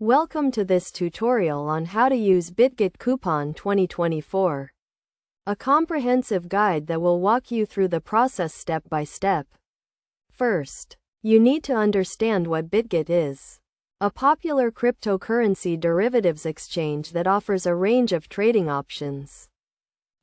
Welcome to this tutorial on how to use Bitget Coupon 2024. A comprehensive guide that will walk you through the process step by step. First, you need to understand what Bitget is. A popular cryptocurrency derivatives exchange that offers a range of trading options.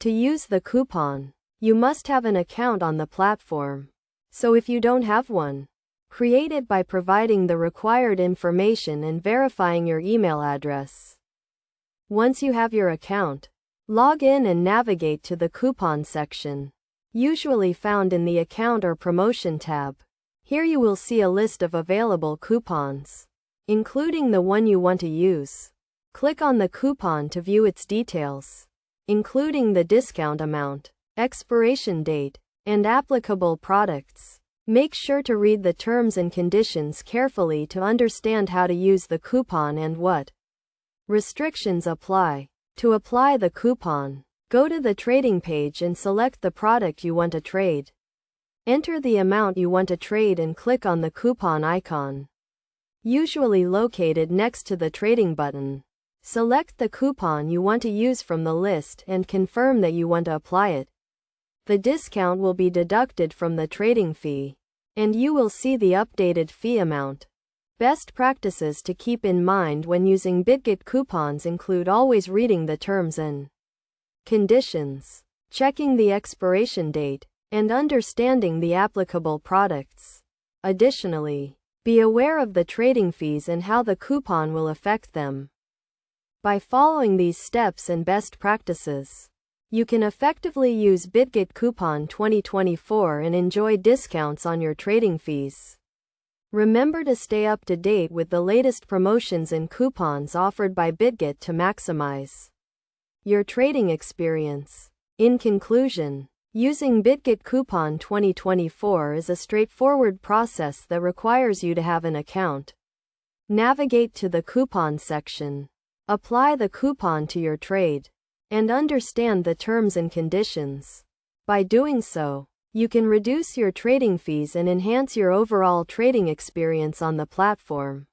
To use the coupon, you must have an account on the platform. So if you don't have one, create it by providing the required information and verifying your email address. Once you have your account, log in and navigate to the coupon section, usually found in the account or promotion tab. Here you will see a list of available coupons, including the one you want to use. Click on the coupon to view its details, including the discount amount, expiration date, and applicable products. Make sure to read the terms and conditions carefully to understand how to use the coupon and what restrictions apply. To apply the coupon, go to the trading page and select the product you want to trade. Enter the amount you want to trade and click on the coupon icon, usually located next to the trading button. Select the coupon you want to use from the list and confirm that you want to apply it. The discount will be deducted from the trading fee, and you will see the updated fee amount. Best practices to keep in mind when using Bitget coupons include always reading the terms and conditions, checking the expiration date, and understanding the applicable products. Additionally, be aware of the trading fees and how the coupon will affect them. By following these steps and best practices, you can effectively use Bitget Coupon 2024 and enjoy discounts on your trading fees. Remember to stay up to date with the latest promotions and coupons offered by Bitget to maximize your trading experience. In conclusion, using Bitget Coupon 2024 is a straightforward process that requires you to have an account. Navigate to the coupon section, apply the coupon to your trade, and understand the terms and conditions. By doing so, you can reduce your trading fees and enhance your overall trading experience on the platform.